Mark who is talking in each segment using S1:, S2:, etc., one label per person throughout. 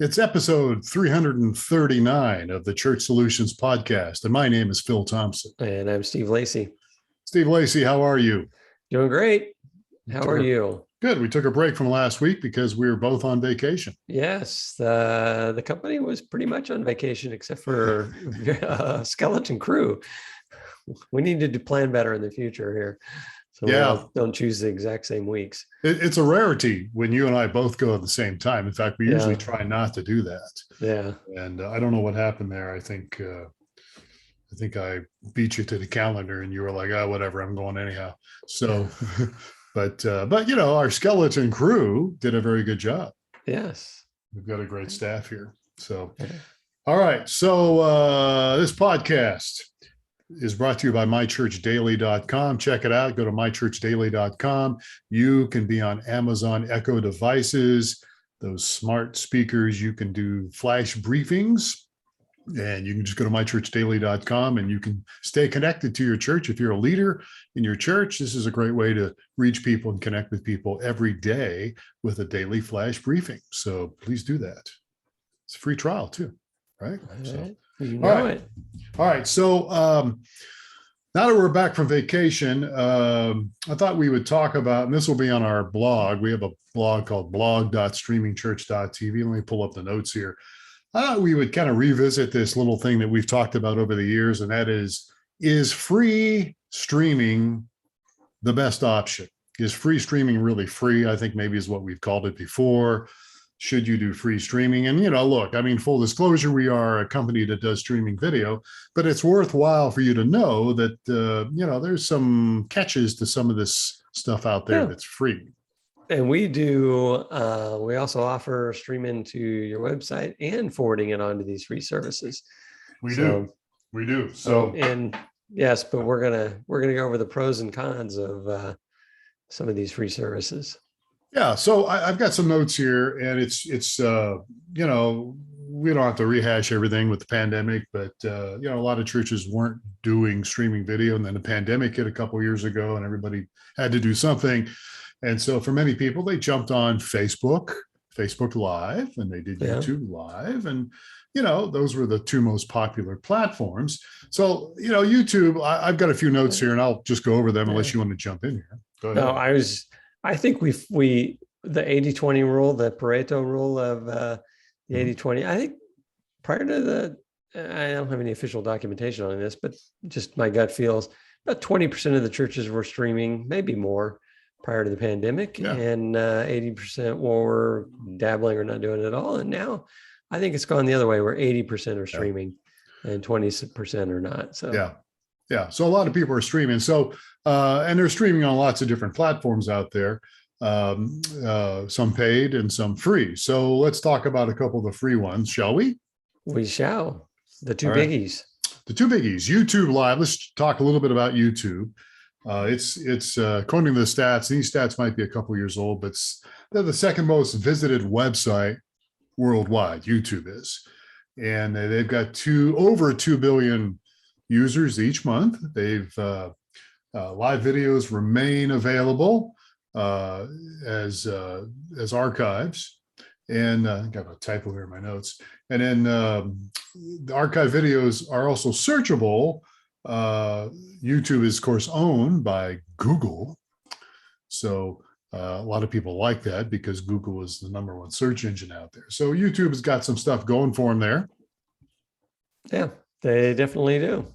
S1: It's episode 339 of the Church Solutions podcast, and my name is Phil Thompson.
S2: And I'm Steve Lacy.
S1: Steve Lacy, how are you?
S2: Doing great. How are you?
S1: Good. We took a break from last week because we were both on vacation.
S2: Yes, the company was pretty much on vacation except for skeleton crew. We need to plan better in the future here. So we don't choose the exact same weeks.
S1: It's a rarity when you and I both go at the same time. In fact, we usually try not to do that.
S2: Yeah.
S1: And I don't know what happened there. I think I beat you to the calendar and you were like, oh, whatever, I'm going anyhow. So, but you know, our skeleton crew did a very good job.
S2: Yes.
S1: We've got a great staff here. So, all right. So this podcast is brought to you by mychurchdaily.com. Check it out. Go to mychurchdaily.com. You can be on Amazon Echo devices, those smart speakers. You can do flash briefings, and you can just go to mychurchdaily.com and you can stay connected to your church. If you're a leader in your church, this is a great way to reach people and connect with people every day with a daily flash briefing. So please do that. It's a free trial too, right? So,
S2: you know it.
S1: All right. So now that we're back from vacation, I thought we would talk about, and this will be on our blog. We have a blog called blog.streamingchurch.tv. Let me pull up the notes here. I thought we would kind of revisit this little thing that we've talked about over the years, and that is free streaming the best option? Is free streaming really free? I think maybe is what we've called it before. Should you do free streaming? And, you know, look, I mean, full disclosure, we are a company that does streaming video, but it's worthwhile for you to know that, you know, there's some catches to some of this stuff out there that's free.
S2: And we do, we also offer streaming to your website and forwarding it onto these free services.
S1: We do. So,
S2: and yes, but we're going to go over the pros and cons of some of these free services.
S1: Yeah, so I've got some notes here, and it's you know, we don't have to rehash everything with the pandemic, but you know, a lot of churches weren't doing streaming video, and then the pandemic hit a couple of years ago, and everybody had to do something, and so for many people, they jumped on Facebook Live, and they did YouTube Live, and you know, those were the two most popular platforms. So you know, YouTube, I've got a few notes here, and I'll just go over them unless you want to jump in here. Go ahead.
S2: No, I think the 80-20 rule, the Pareto rule of the 80-20, I think prior to I don't have any official documentation on this, but just my gut feels about 20% of the churches were streaming, maybe more prior to the pandemic, and 80% were dabbling or not doing it at all. And now I think it's gone the other way where 80% are streaming and 20% are not. So yeah. So a lot of people are streaming. So, and they're streaming on lots of different platforms out there, some paid and some free. So let's talk about a couple of the free ones, shall we? We shall. The two biggies.
S1: The two biggies, YouTube Live. Let's talk a little bit about YouTube. It's according to the stats, these stats might be a couple years old, but they're the second most visited website worldwide, YouTube is. And they've got over 2 billion users each month. They've live videos remain available as archives, and I think I have a typo here in my notes. And then the archive videos are also searchable. YouTube is, of course, owned by Google, so a lot of people like that because Google is the #1 search engine out there. So YouTube has got some stuff going for them there.
S2: Yeah, they definitely do.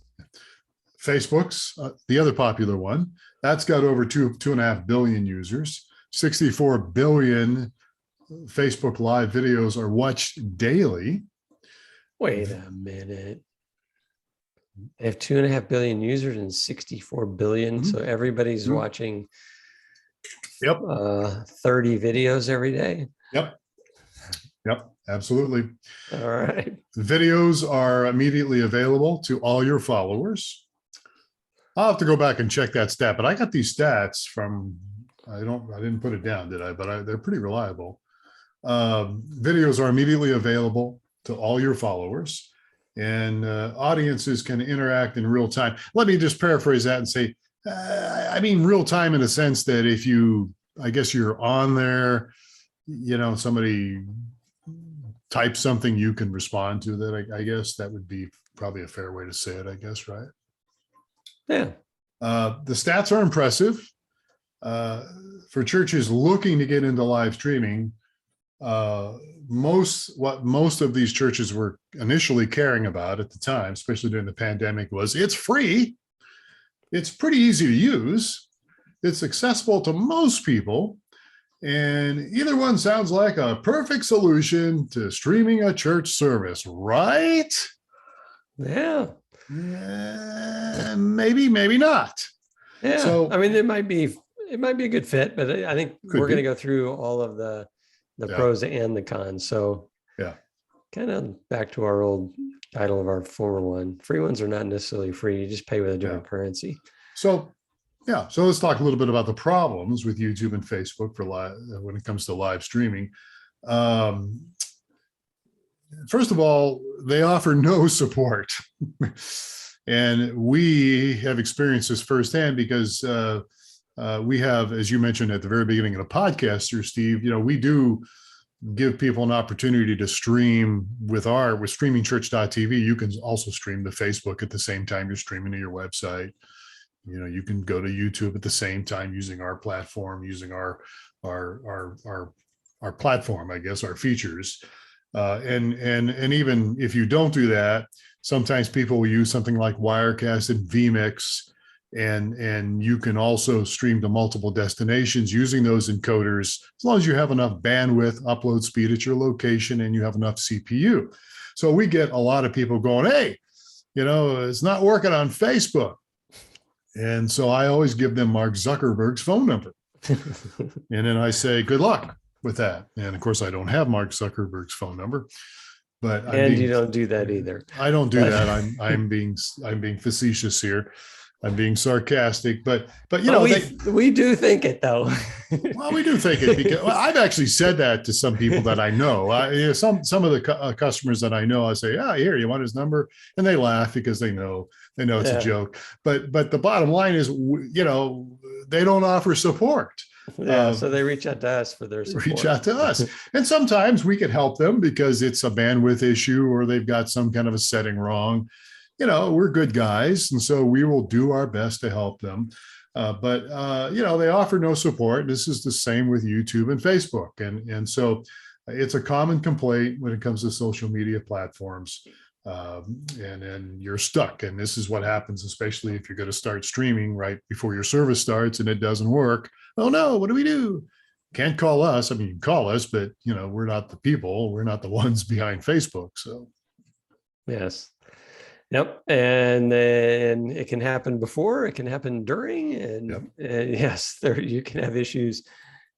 S1: Facebook's the other popular one. That's got over 2.5 billion users. 64 billion Facebook Live videos are watched daily.
S2: Wait a minute. They have 2.5 billion users and 64 billion. So everybody's watching 30 videos every day.
S1: Yep, absolutely.
S2: All right.
S1: Videos are immediately available to all your followers. I'll have to go back and check that stat, but I got these stats from, I didn't put it down, did I? But they're pretty reliable. Videos are immediately available to all your followers, and audiences can interact in real time. Let me just paraphrase that and say, I mean, real time in a sense that if I guess you're on there, you know, somebody type something, you can respond to that. I guess that would be probably a fair way to say it, I guess, right?
S2: Yeah.
S1: The stats are impressive. For churches looking to get into live streaming, what most of these churches were initially caring about at the time, especially during the pandemic, was it's free. It's pretty easy to use. It's accessible to most people. And either one sounds like a perfect solution to streaming a church service, right?
S2: Yeah.
S1: Maybe, maybe not.
S2: Yeah.
S1: So
S2: I mean, it might be a good fit, but I think we're going to go through all of the pros and the cons. So
S1: yeah,
S2: kind of back to our old title of our former one. Free ones are not necessarily free. You just pay with a different currency.
S1: So let's talk a little bit about the problems with YouTube and Facebook for when it comes to live streaming. First of all, they offer no support. And we have experienced this firsthand because we have, as you mentioned at the very beginning of the podcast here, Steve, we do give people an opportunity to stream with streamingchurch.tv. You can also stream to Facebook at the same time you're streaming to your website. You can go to YouTube at the same time using our platform, using our platform, I guess, our features. And even if you don't do that, sometimes people will use something like Wirecast and vMix, and you can also stream to multiple destinations using those encoders, as long as you have enough bandwidth, upload speed at your location, and you have enough CPU. So we get a lot of people going, hey, it's not working on Facebook. And so I always give them Mark Zuckerberg's phone number. And then I say, good luck with that. And of course, I don't have Mark Zuckerberg's phone number. But
S2: you don't do that either.
S1: I don't do that. I'm being facetious here. I'm being sarcastic, but
S2: we do think it though.
S1: Well, we do think it because I've actually said that to some people that I know. Some of the customers that I know, I say, here, you want his number? And they laugh because they know it's a joke. But the bottom line is, they don't offer support.
S2: Yeah, so they reach out to us for their support.
S1: Reach out to us. And sometimes we can help them because it's a bandwidth issue or they've got some kind of a setting wrong. We're good guys. And so we will do our best to help them. But they offer no support. This is the same with YouTube and Facebook. And so it's a common complaint when it comes to social media platforms. And you're stuck. And this is what happens, especially if you're going to start streaming right before your service starts and it doesn't work. Oh no, what do we do? Can't call us. I mean, you can call us, but we're not the people. We're not the ones behind Facebook. So
S2: yes. Yep. And then it can happen before, it can happen during, and yes, you can have issues.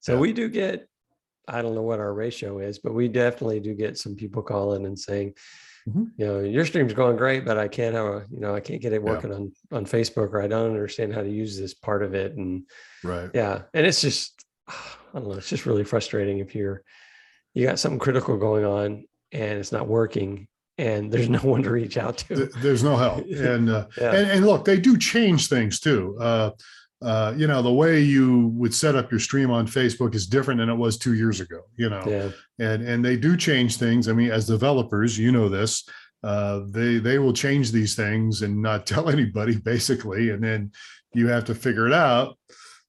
S2: So we do get, I don't know what our ratio is, but we definitely do get some people calling and saying, your stream's going great, but I can't I can't get it working on Facebook, or I don't understand how to use this part of it. And and it's just, I don't know, it's just really frustrating if you got something critical going on and it's not working. And there's no one to reach out to.
S1: There's no help. And and look, they do change things too. The way you would set up your stream on Facebook is different than it was 2 years ago. And they do change things. I mean, as developers, this, they will change these things and not tell anybody basically. And then you have to figure it out,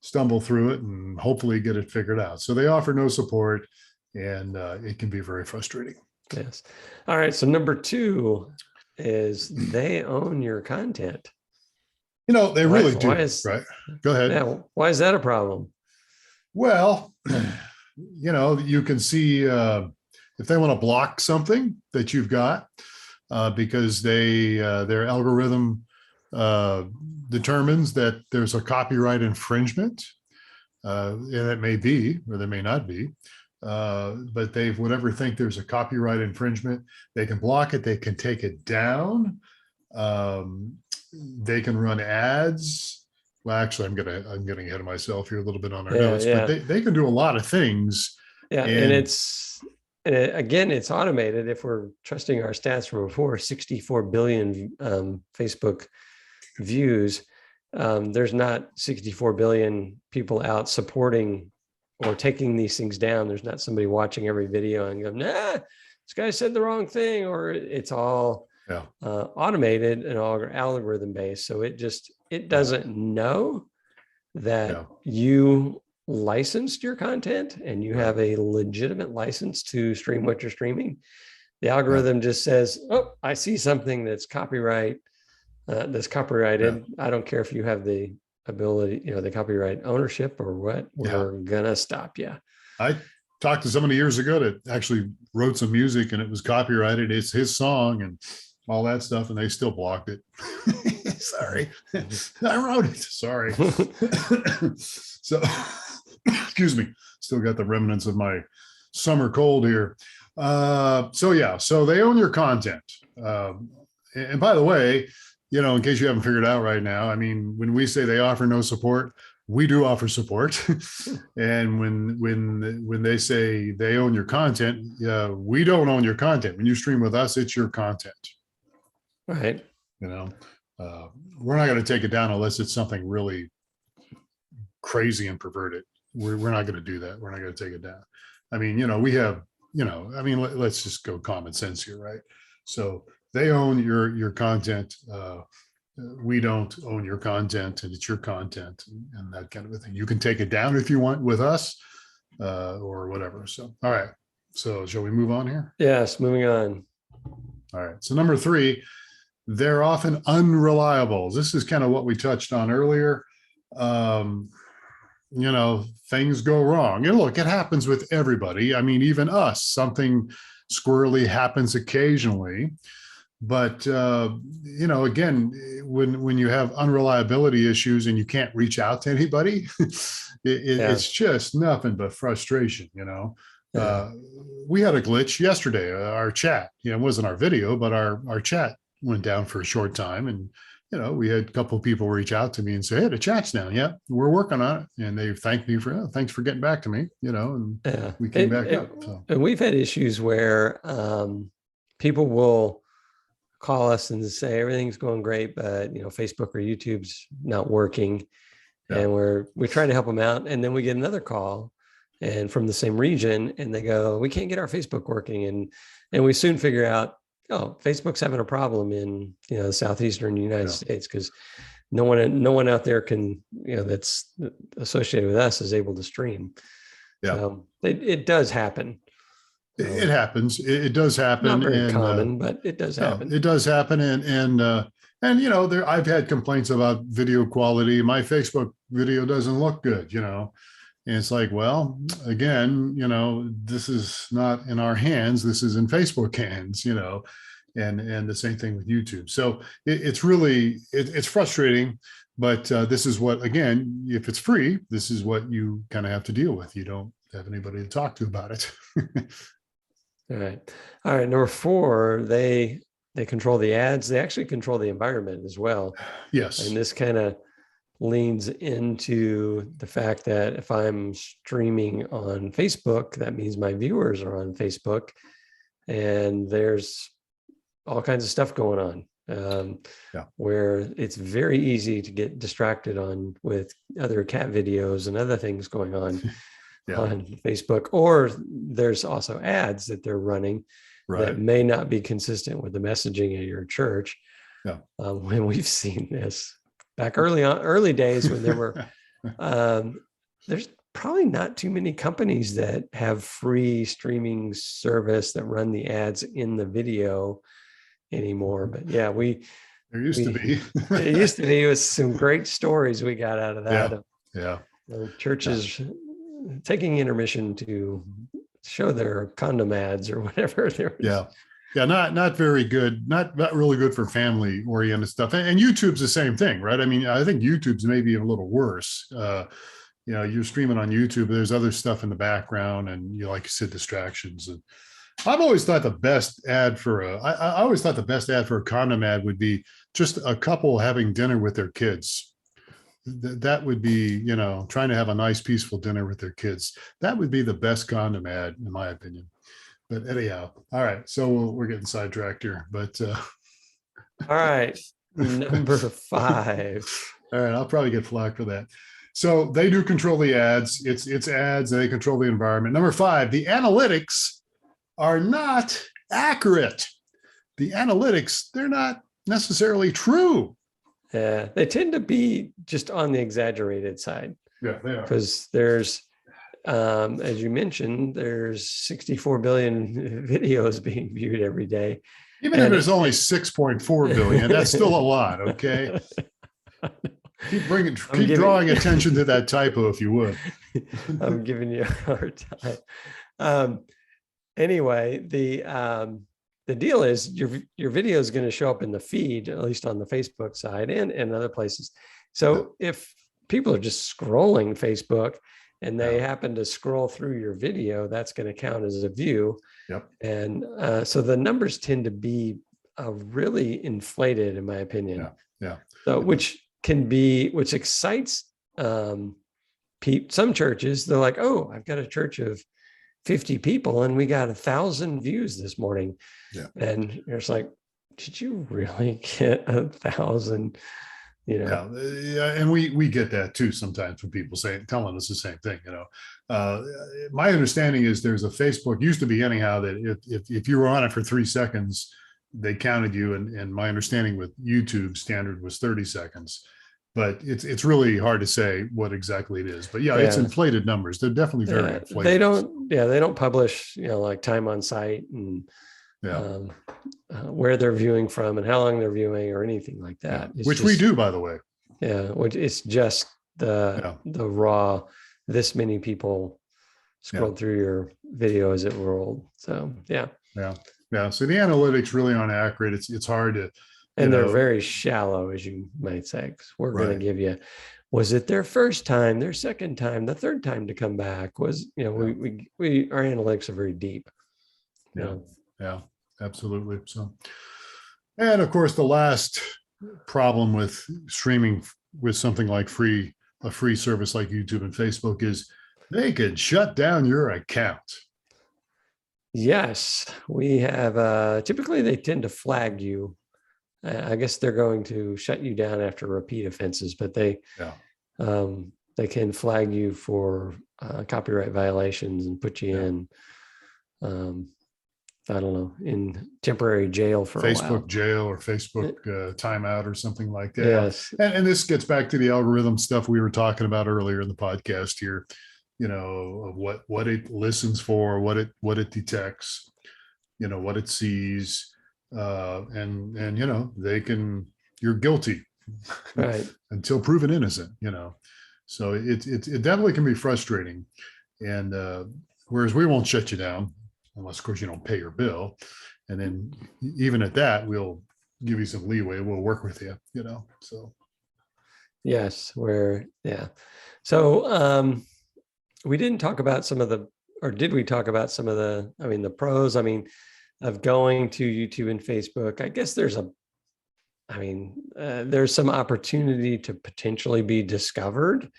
S1: stumble through it, and hopefully get it figured out. So they offer no support, and it can be very frustrating.
S2: Yes. All right. So number 2 is they own your content.
S1: They really do. Right. Go ahead.
S2: Yeah. Why is that a problem?
S1: Well, you can see if they want to block something that you've got because their algorithm determines that there's a copyright infringement, and it may be, or there may not be. But they would ever think there's a copyright infringement, they can block it. They can take it down. They can run ads. Well, actually, I'm getting ahead of myself here a little bit on our notes, but they can do a lot of things. Yeah,
S2: and it's automated. If we're trusting our stats from before, 64 billion Facebook views. There's not 64 billion people out supporting or taking these things down. There's not somebody watching every video and going, this guy said the wrong thing, or it's all
S1: Yeah.
S2: automated and algorithm based. So it doesn't know that you licensed your content and you have a legitimate license to stream what you're streaming. The algorithm just says, oh, I see something that's copyrighted. I don't care if you have the ability, the copyright ownership or what, we're gonna stop you.
S1: I talked to somebody years ago that actually wrote some music and it was copyrighted. It's his song and all that stuff, and they still blocked it. Sorry, I wrote it. Sorry. So, excuse me. Still got the remnants of my summer cold here. So they own your content. And by the way, in case you haven't figured out right now, I mean, when we say they offer no support, we do offer support. And when they say they own your content, we don't own your content. When you stream with us, it's your content.
S2: Right.
S1: We're not going to take it down unless it's something really crazy and perverted. We're not going to do that. We're not going to take it down. I mean, we have, let's just go common sense here, right? So they own your content. We don't own your content, and it's your content and that kind of a thing. You can take it down if you want with us or whatever. So, all right. So shall we move on here?
S2: Yes, moving on.
S1: All right. So number 3, they're often unreliable. This is kind of what we touched on earlier. Things go wrong. And look, it happens with everybody. I mean, even us, something squirrely happens occasionally. But, again, when you have unreliability issues and you can't reach out to anybody, it's just nothing but frustration, We had a glitch yesterday, our chat, it wasn't our video, but our chat went down for a short time. And, we had a couple of people reach out to me and say, hey, the chat's down. Yeah, we're working on it. And they thanked me for, thanks for getting back to me, and we came back up. So.
S2: And we've had issues where people will call us and say everything's going great, but Facebook or YouTube's not working. And we try to help them out. And then we get another call and from the same region, and they go, we can't get our Facebook working. And we soon figure out, Facebook's having a problem in the southeastern United States, because no one out there can, that's associated with us is able to stream. So it does happen.
S1: It happens. It does happen.
S2: Not very common, but it does happen.
S1: It does happen. And I've had complaints about video quality. My Facebook video doesn't look good, and it's like, well, again, this is not in our hands. This is in Facebook hands, and the same thing with YouTube. So it's really, it's frustrating, but this is what, again, if it's free, this is what you kind of have to deal with. You don't have anybody to talk to about it.
S2: All right. Number 4, they control the ads. They actually control the environment as well.
S1: Yes.
S2: And this kind of leans into the fact that if I'm streaming on Facebook, that means my viewers are on Facebook, and there's all kinds of stuff going on where it's very easy to get distracted with other cat videos and other things going on. On Facebook, or there's also ads that they're running that may not be consistent with the messaging of your church. When we've seen this back early days when there were, there's probably not too many companies that have free streaming service that run the ads in the video anymore. But there used to be. It used to be with some great stories we got out of that. Churches taking intermission to show their condom ads or whatever.
S1: Not very good, not really good for family oriented stuff. And YouTube's the same thing, right? I mean, I think YouTube's maybe a little worse. You're streaming on YouTube, there's other stuff in the background, and like you said, distractions. And I've always thought the best ad for a condom ad would be just a couple having dinner with their kids. That would be, trying to have a nice, peaceful dinner with their kids. That would be the best condom ad, in my opinion. But anyhow, all right. So we're getting sidetracked here. But
S2: all right, number 5.
S1: All right, I'll probably get flack for that. So they do control the ads. It's ads. They control the environment. Number 5, the analytics are not accurate. The analytics, they're not necessarily true.
S2: Yeah, they tend to be just on the exaggerated side.
S1: Yeah, they are.
S2: Because there's, as you mentioned, there's 64 billion videos being viewed every day.
S1: Even if it's only 6.4 billion, that's still a lot. Okay. Keep drawing attention to that typo if you would.
S2: I'm giving you a hard time. Anyway, the deal is your video is going to show up in the feed, at least on the Facebook side and other places. So if people are just scrolling Facebook and they happen to scroll through your video, that's going to count as a view.
S1: Yep.
S2: And so the numbers tend to be really inflated, in my opinion.
S1: Yeah.
S2: So which excites some churches. They're like, oh, I've got a church of 50 people and we got 1,000 views this morning.
S1: Yeah.
S2: And you're just like, did you really get 1,000? You know?
S1: Yeah. And we get that too sometimes when people telling us the same thing. My understanding is there's a Facebook, used to be anyhow, that if you were on it for 3 seconds, they counted you. And my understanding with YouTube standard was 30 seconds. But it's really hard to say what exactly it is. But it's inflated numbers. They're definitely very inflated.
S2: They don't publish, like time on site and where they're viewing from and how long they're viewing or anything like that.
S1: Which we do, by the way.
S2: Yeah, which it's just the raw, this many people scrolled through your video as it rolled. So yeah. So the analytics really aren't accurate. It's hard to. And they're very shallow, as you might say, because we're going to give you, was it their first time, their second time, the third time to come back? Our analytics are very deep.
S1: Yeah, absolutely. So, and of course, the last problem with streaming with something like a free service like YouTube and Facebook is they could shut down your account.
S2: Yes, we have, typically they tend to flag you. I guess they're going to shut you down after repeat offenses, but they can flag you for copyright violations and put you in, I don't know, in temporary jail for a while.
S1: Facebook jail or Facebook timeout or something like that.
S2: Yes.
S1: And this gets back to the algorithm stuff we were talking about earlier in the podcast here, of what it listens for, what it detects, what it sees. And you're guilty until proven innocent, so it definitely can be frustrating. And whereas we won't shut you down unless of course you don't pay your bill, and then even at that we'll give you some leeway, we'll work with you, so
S2: yes, so we didn't talk about did we talk about some of the pros of going to YouTube and Facebook? I guess there's some opportunity to potentially be discovered.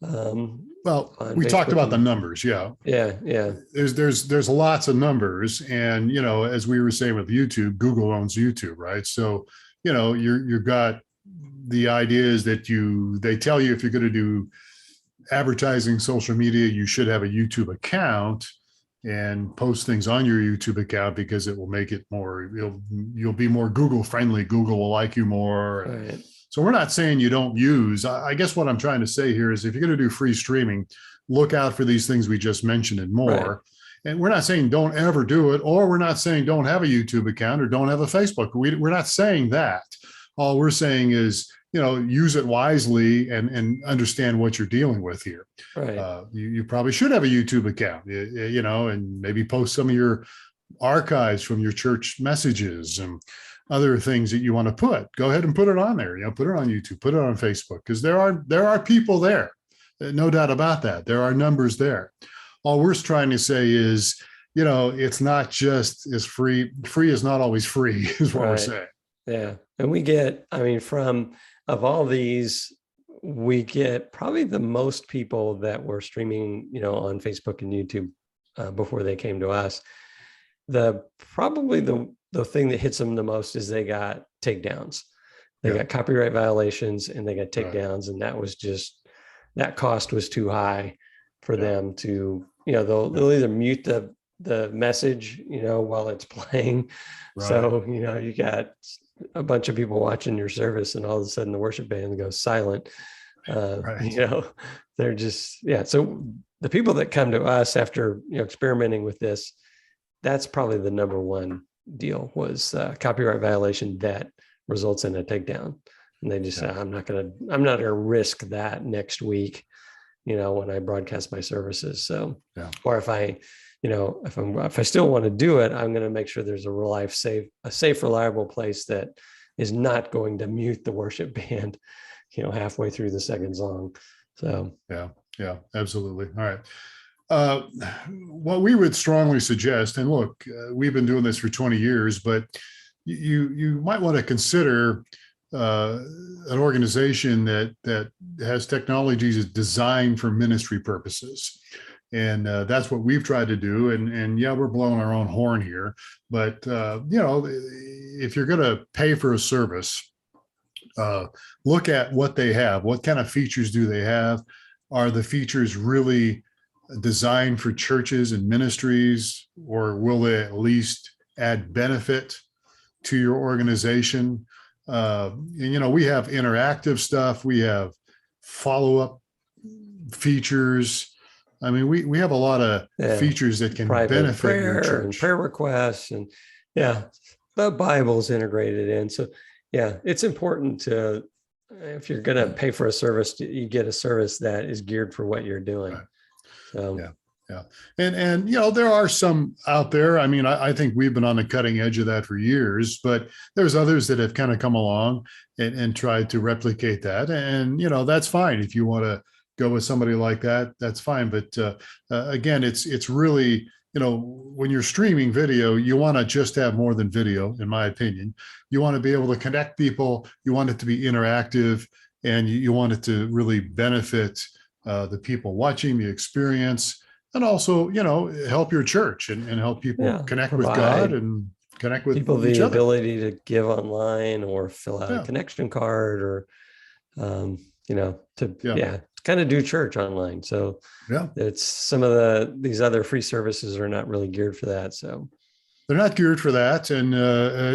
S1: We talked about the numbers. Yeah. There's lots of numbers. And, as we were saying with YouTube, Google owns YouTube, right? So, you've got the idea is that they tell you if you're going to do advertising, social media, you should have a YouTube account and post things on your YouTube account because it will make it more, you'll be more Google friendly. Google will like you more. Right. So we're not saying you don't use, I guess what I'm trying to say here is if you're going to do free streaming, look out for these things we just mentioned and more. Right. And we're not saying don't ever do it, or we're not saying don't have a YouTube account or don't have a Facebook. We're not saying that. All we're saying is, use it wisely and understand what you're dealing with here.
S2: Right.
S1: You probably should have a YouTube account, and maybe post some of your archives from your church messages and other things that you want to go ahead and put it on there, put it on YouTube, put it on Facebook, because there are people there. No doubt about that. There are numbers there. All we're trying to say is, it's not just as free is not always free is what we're saying.
S2: Yeah. And we get, of all these, we get probably the most people that were streaming, on Facebook and YouTube before they came to us. Probably the thing that hits them the most is they got takedowns. They got copyright violations and they got takedowns. And that was that cost was too high for them to, they'll either mute the the message, while it's playing.
S1: Right.
S2: So, you got a bunch of people watching your service and all of a sudden the worship band goes silent.
S1: Right.
S2: They're just, yeah. So the people that come to us after, experimenting with this, that's probably the number one deal was copyright violation that results in a takedown. And they just say, I'm not going to risk that next week, when I broadcast my services. So, or if I, if I still want to do it, I'm going to make sure there's a safe, reliable place that is not going to mute the worship band, halfway through the second song. So,
S1: yeah, absolutely. All right. What we would strongly suggest, and look, we've been doing this for 20 years, but you might want to consider an organization that has technologies designed for ministry purposes. And that's what we've tried to do. And yeah, we're blowing our own horn here, but if you're going to pay for a service, look at what they have. What kind of features do they have? Are the features really designed for churches and ministries, or will they at least add benefit to your organization? And we have interactive stuff. We have follow-up features. I mean, we have a lot of features that can benefit your church.
S2: And prayer requests, and the Bible's integrated in. So it's important to, if you're going to pay for a service, you get a service that is geared for what you're doing.
S1: Right.
S2: So
S1: yeah. And there are some out there. I mean, I think we've been on the cutting edge of that for years, but there's others that have kind of come along and tried to replicate that. And, that's fine. If you want to go with somebody like that, that's fine. But again, it's really, when you're streaming video, you want to just have more than video, in my opinion. You want to be able to connect people. You want it to be interactive, and you want it to really benefit the people watching the experience, and also, help your church and help people connect with God and connect with
S2: people
S1: each
S2: the
S1: other.
S2: Ability to give online or fill out a connection card, or kind of do church online. So it's some of these other free services are not really geared for that. So
S1: they're not geared for that. And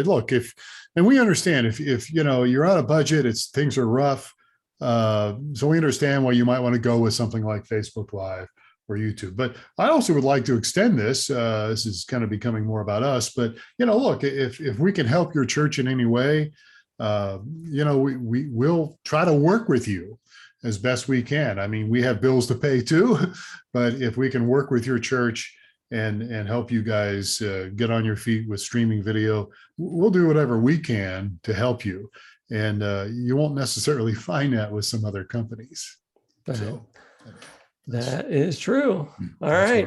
S1: look, and we understand if you're on a budget, things are rough. So we understand why you might want to go with something like Facebook Live or YouTube. But I also would like to extend this. This is kind of becoming more about us. But look, if we can help your church in any way, we will try to work with you as best we can. I mean, we have bills to pay too, but if we can work with your church and help you guys get on your feet with streaming video, we'll do whatever we can to help you. And you won't necessarily find that with some other companies. So
S2: that is true. All right.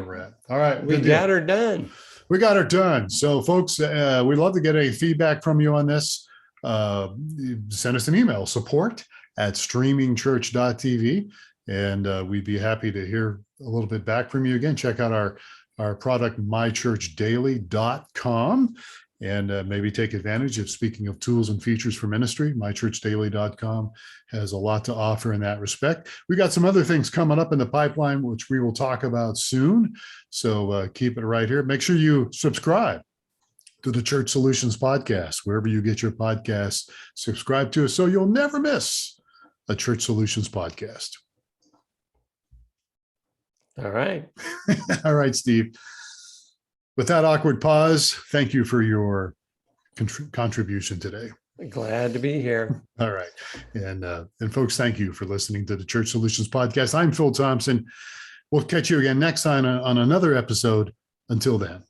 S1: All right.
S2: We got her done.
S1: We got her done. So folks, we'd love to get any feedback from you on this. Send us an email, support@streamingchurch.tv. And we'd be happy to hear a little bit back from you. Again, check out our product, mychurchdaily.com. And maybe take advantage of, speaking of tools and features for ministry, mychurchdaily.com has a lot to offer in that respect. We got some other things coming up in the pipeline, which we will talk about soon. So keep it right here. Make sure you subscribe to the Church Solutions Podcast, wherever you get your podcasts. Subscribe to us so you'll never miss a Church Solutions podcast.
S2: All right.
S1: All right, Steve. With that awkward pause, thank you for your contribution today.
S2: Glad to be here.
S1: All right. And folks, thank you for listening to the Church Solutions Podcast. I'm Phil Thompson. We'll catch you again next time on another episode. Until then.